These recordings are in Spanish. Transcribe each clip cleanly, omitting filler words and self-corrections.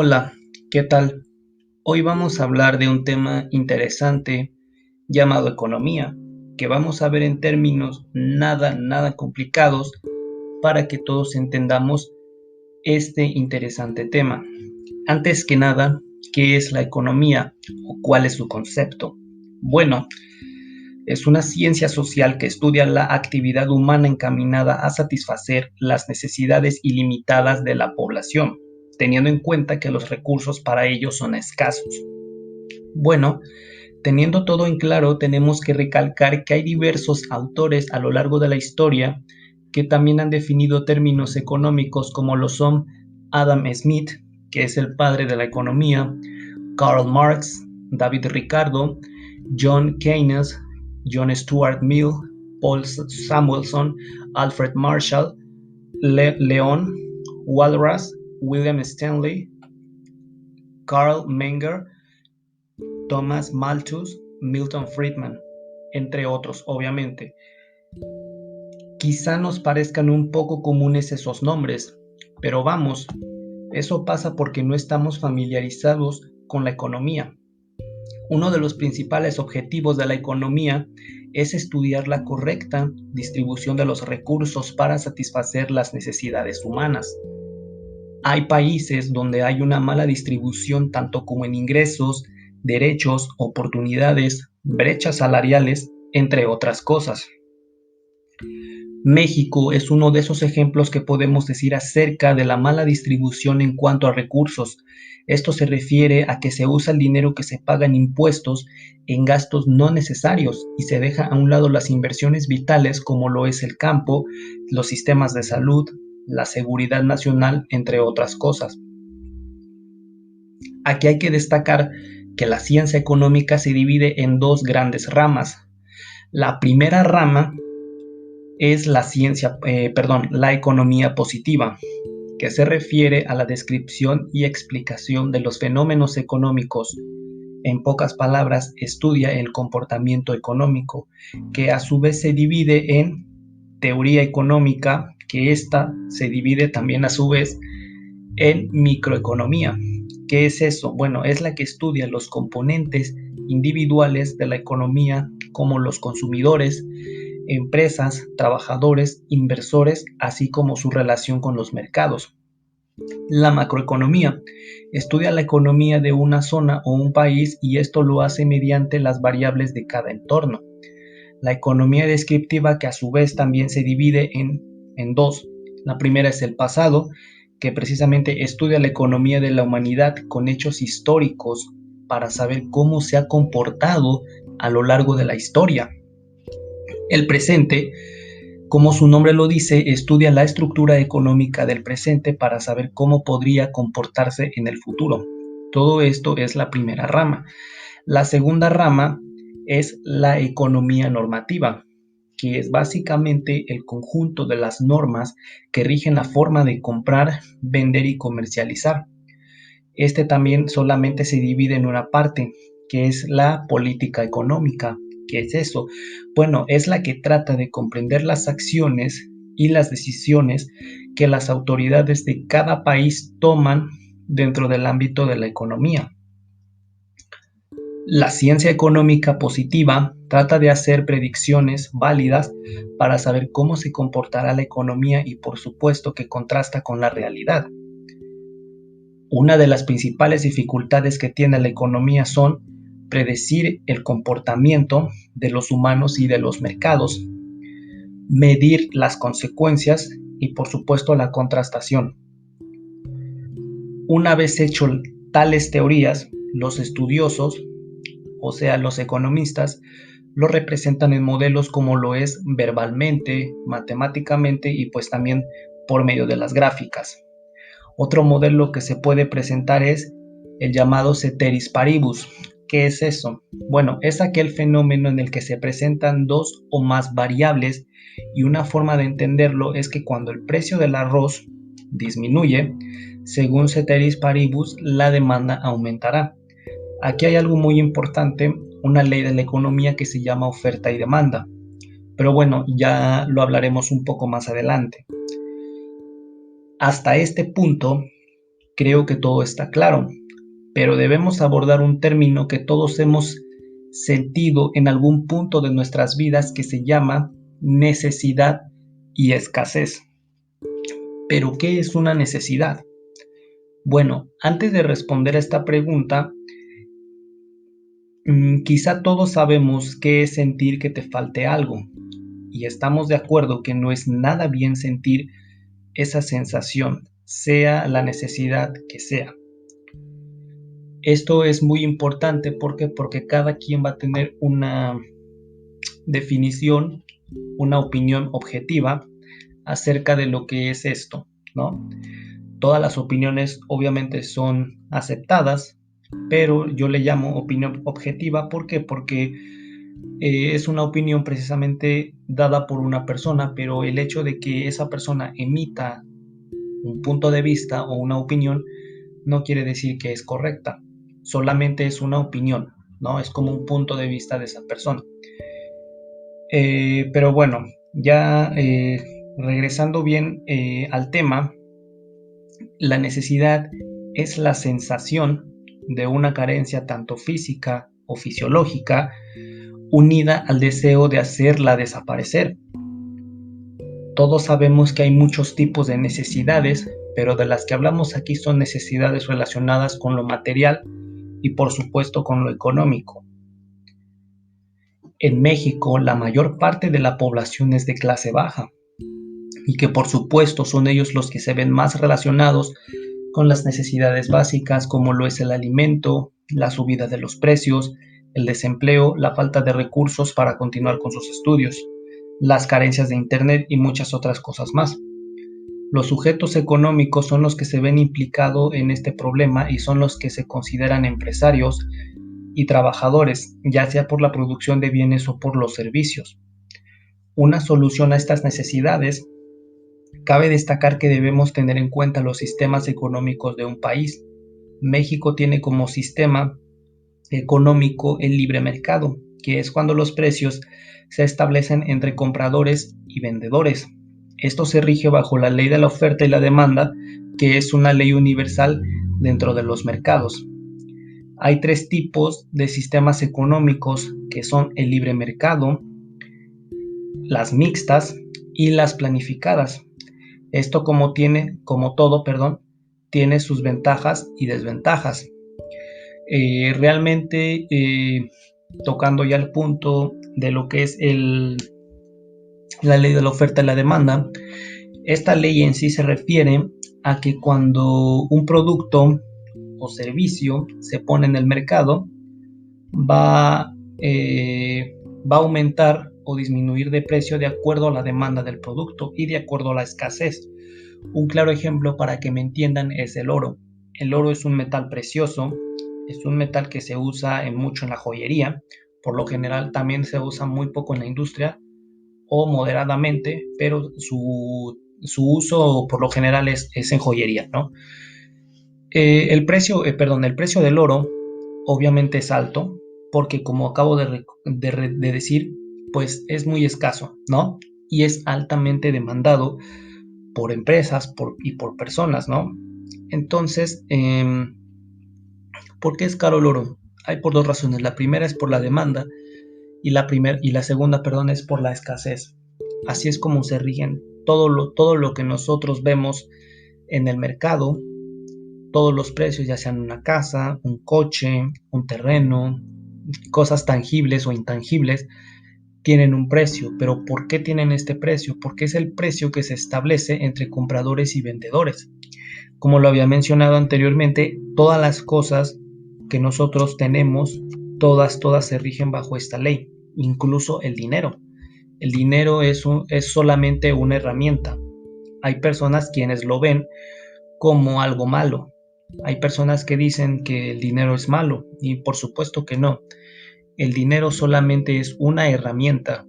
Hola, ¿qué tal? Hoy vamos a hablar de un tema interesante llamado economía, que vamos a ver en términos nada complicados para que todos entendamos este interesante tema. Antes que nada, ¿qué es la economía o cuál es su concepto? Bueno, es una ciencia social que estudia la actividad humana encaminada a satisfacer las necesidades ilimitadas de la población, teniendo en cuenta que los recursos para ello son escasos. Bueno, teniendo todo en claro, tenemos que recalcar que hay diversos autores a lo largo de la historia que también han definido términos económicos como lo son Adam Smith, que es el padre de la economía, Karl Marx, David Ricardo, John Keynes, John Stuart Mill, Paul Samuelson, Alfred Marshall, Leon Walras, William Stanley, Karl Menger, Thomas Malthus, Milton Friedman, entre otros, obviamente. Quizá nos parezcan un poco comunes esos nombres, pero vamos, eso pasa porque no estamos familiarizados con la economía. Uno de los principales objetivos de la economía es estudiar la correcta distribución de los recursos para satisfacer las necesidades humanas. Hay países donde hay una mala distribución tanto como en ingresos, derechos, oportunidades, brechas salariales, entre otras cosas. México es uno de esos ejemplos que podemos decir acerca de la mala distribución en cuanto a recursos. Esto se refiere a que se usa el dinero que se paga en impuestos en gastos no necesarios y se deja a un lado las inversiones vitales como lo es el campo, los sistemas de salud, la seguridad nacional, entre otras cosas. Aquí hay que destacar que la ciencia económica se divide en dos grandes ramas. La primera rama es la economía positiva, que se refiere a la descripción y explicación de los fenómenos económicos. En pocas palabras, estudia el comportamiento económico, que a su vez se divide en teoría económica, que ésta se divide también a su vez en microeconomía. ¿Qué es eso? Bueno, es la que estudia los componentes individuales de la economía, como los consumidores, empresas, trabajadores, inversores, así como su relación con los mercados. La macroeconomía estudia la economía de una zona o un país y esto lo hace mediante las variables de cada entorno. La economía descriptiva, que a su vez también se divide en dos. La primera es el pasado, que precisamente estudia la economía de la humanidad con hechos históricos para saber cómo se ha comportado a lo largo de la historia. El presente, como su nombre lo dice, estudia la estructura económica del presente para saber cómo podría comportarse en el futuro. Todo esto es la primera rama. La segunda rama es la economía normativa, que es básicamente el conjunto de las normas que rigen la forma de comprar, vender y comercializar. Este también solamente se divide en una parte, que es la política económica. ¿Qué es eso? Bueno, es la que trata de comprender las acciones y las decisiones que las autoridades de cada país toman dentro del ámbito de la economía. La ciencia económica positiva trata de hacer predicciones válidas para saber cómo se comportará la economía y por supuesto que contrasta con la realidad. Una de las principales dificultades que tiene la economía son predecir el comportamiento de los humanos y de los mercados, medir las consecuencias y por supuesto la contrastación. Una vez hecho tales teorías, los estudiosos, o sea, los economistas, lo representan en modelos como lo es verbalmente, matemáticamente y pues también por medio de las gráficas. Otro modelo que se puede presentar es el llamado ceteris paribus. ¿Qué es eso? Bueno, es aquel fenómeno en el que se presentan dos o más variables y una forma de entenderlo es que cuando el precio del arroz disminuye, según ceteris paribus, la demanda aumentará. Aquí hay algo muy importante, una ley de la economía que se llama oferta y demanda. Pero bueno, ya lo hablaremos un poco más adelante. Hasta este punto, Creo que todo está claro, pero debemos abordar un término que todos hemos sentido en algún punto de nuestras vidas que se llama necesidad y escasez. ¿Pero qué es una necesidad? Bueno, antes de responder a esta pregunta, quizá todos sabemos qué es sentir que te falte algo, y estamos de acuerdo que no es nada bien sentir esa sensación, sea la necesidad que sea. Esto es muy importante porque cada quien va a tener una definición, una opinión objetiva acerca de lo que es esto, ¿no? Todas las opiniones obviamente son aceptadas, pero yo le llamo opinión objetiva. ¿Por qué? Porque es una opinión precisamente dada por una persona, pero el hecho de que esa persona emita un punto de vista o una opinión no quiere decir que es correcta, solamente es una opinión, ¿no? Es como un punto de vista de esa persona. Pero bueno, ya regresando bien al tema, la necesidad es la sensación de una carencia tanto física o fisiológica unida al deseo de hacerla desaparecer. Todos sabemos que hay muchos tipos de necesidades, pero de las que hablamos aquí son necesidades relacionadas con lo material y por supuesto con lo económico. En México, la mayor parte de la población es de clase baja y que por supuesto son ellos los que se ven más relacionados con las necesidades básicas como lo es el alimento, la subida de los precios, el desempleo, la falta de recursos para continuar con sus estudios, las carencias de internet y muchas otras cosas más. Los sujetos económicos son los que se ven implicados en este problema y son los que se consideran empresarios y trabajadores, ya sea por la producción de bienes o por los servicios. Una solución a estas necesidades, cabe destacar que debemos tener en cuenta los sistemas económicos de un país. México tiene como sistema económico el libre mercado, que es cuando los precios se establecen entre compradores y vendedores. Esto se rige bajo la ley de la oferta y la demanda, que es una ley universal dentro de los mercados. Hay tres tipos de sistemas económicos que son el libre mercado, las mixtas y las planificadas. Esto como todo, tiene sus ventajas y desventajas. Realmente, tocando ya el punto de lo que es la ley de la oferta y la demanda, esta ley en sí se refiere a que cuando un producto o servicio se pone en el mercado, va a aumentar o disminuir de precio de acuerdo a la demanda del producto y de acuerdo a la escasez. Un claro ejemplo para que me entiendan es el oro. El oro es un metal precioso, es un metal que se usa mucho en la joyería, por lo general también se usa muy poco en la industria o moderadamente, pero su uso por lo general es en joyería, ¿no? El precio del oro obviamente es alto porque, como acabo de decir, pues es muy escaso, ¿no? Y es altamente demandado por empresas y por personas, ¿no? Entonces, ¿por qué es caro el oro? Hay por dos razones. La primera es por la demanda y la segunda, es por la escasez. Así es como se rigen todo lo que nosotros vemos en el mercado, todos los precios, ya sean una casa, un coche, un terreno, cosas tangibles o intangibles, tienen un precio. Pero ¿por qué tienen este precio? Porque es el precio que se establece entre compradores y vendedores. Como lo había mencionado anteriormente, todas las cosas que nosotros tenemos, todas se rigen bajo esta ley, incluso el dinero. El dinero es solamente una herramienta. Hay personas quienes lo ven como algo malo. Hay personas que dicen que el dinero es malo y por supuesto que no. El dinero solamente es una herramienta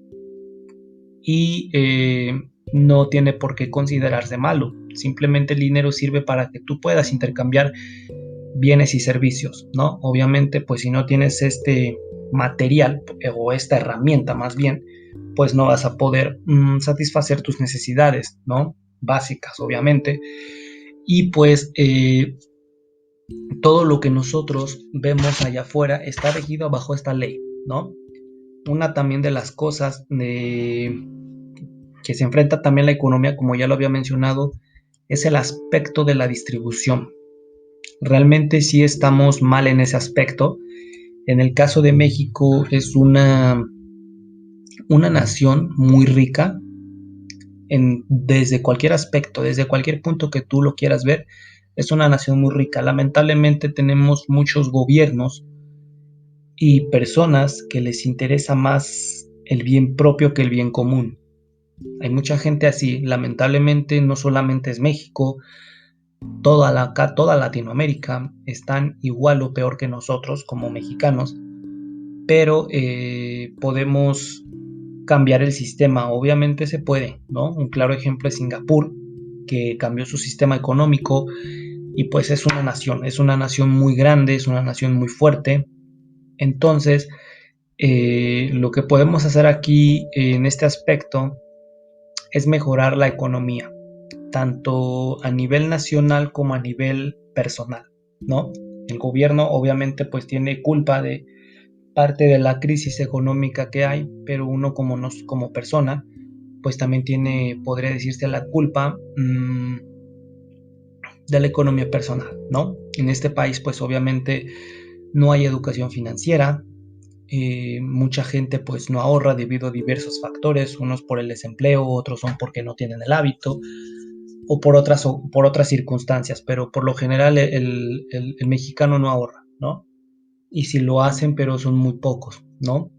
y no tiene por qué considerarse malo. Simplemente el dinero sirve para que tú puedas intercambiar bienes y servicios, ¿no? Obviamente, pues si no tienes este material o esta herramienta más bien, pues no vas a poder satisfacer tus necesidades, ¿no? Básicas, obviamente. Y pues todo lo que nosotros vemos allá afuera está regido bajo esta ley, ¿no? Una también de las cosas que se enfrenta también la economía, como ya lo había mencionado, es el aspecto de la distribución. Realmente sí estamos mal en ese aspecto. En el caso de México es una nación muy rica desde cualquier aspecto, desde cualquier punto que tú lo quieras ver, es una nación muy rica. Lamentablemente tenemos muchos gobiernos y personas que les interesa más el bien propio que el bien común. Hay mucha gente así, lamentablemente no solamente es México, toda Latinoamérica están igual o peor que nosotros como mexicanos, pero podemos cambiar el sistema. Obviamente se puede, ¿no? Un claro ejemplo es Singapur, que cambió su sistema económico y pues es una nación muy grande, es una nación muy fuerte. Entonces, lo que podemos hacer aquí en este aspecto es mejorar la economía, tanto a nivel nacional como a nivel personal, ¿no? El gobierno obviamente pues tiene culpa de parte de la crisis económica que hay, pero uno como persona pues también tiene, podría decirse, la culpa de la economía personal, ¿no? En este país pues obviamente no hay educación financiera, mucha gente pues no ahorra debido a diversos factores, unos por el desempleo, otros son porque no tienen el hábito o por otras circunstancias, pero por lo general el mexicano no ahorra, ¿no? Y si lo hacen, pero son muy pocos, ¿no?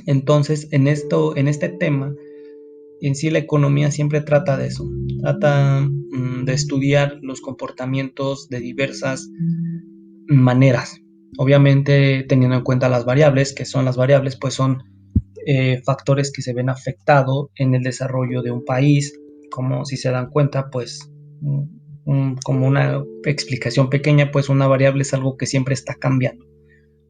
Entonces, en este tema, en sí la economía siempre trata de eso, trata de estudiar los comportamientos de diversas maneras. Obviamente teniendo en cuenta las variables, que son las variables, pues son factores que se ven afectados en el desarrollo de un país, como si se dan cuenta, pues como una explicación pequeña, pues una variable es algo que siempre está cambiando,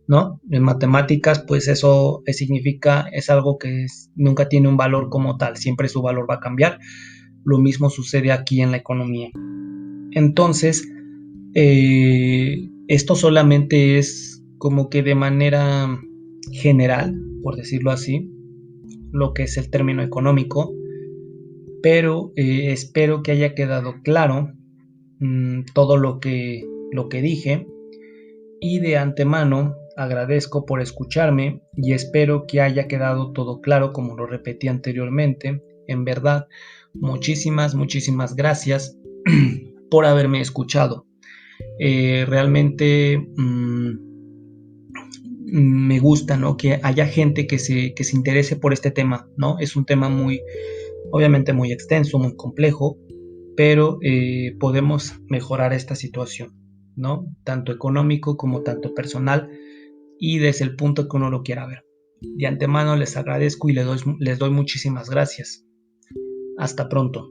¿no? En matemáticas, pues eso significa, es algo que nunca tiene un valor como tal, siempre su valor va a cambiar. Lo mismo sucede aquí en la economía. Entonces, esto solamente es como que de manera general, por decirlo así, lo que es el término económico, pero espero que haya quedado claro todo lo que dije y de antemano agradezco por escucharme y espero que haya quedado todo claro como lo repetí anteriormente. En verdad, muchísimas gracias por haberme escuchado. Realmente me gusta, ¿no? Que haya gente que se interese por este tema, ¿no? Es un tema muy, obviamente muy extenso, muy complejo, pero podemos mejorar esta situación, ¿no? Tanto económico como tanto personal y desde el punto que uno lo quiera ver. De antemano les agradezco y les doy muchísimas gracias. Hasta pronto.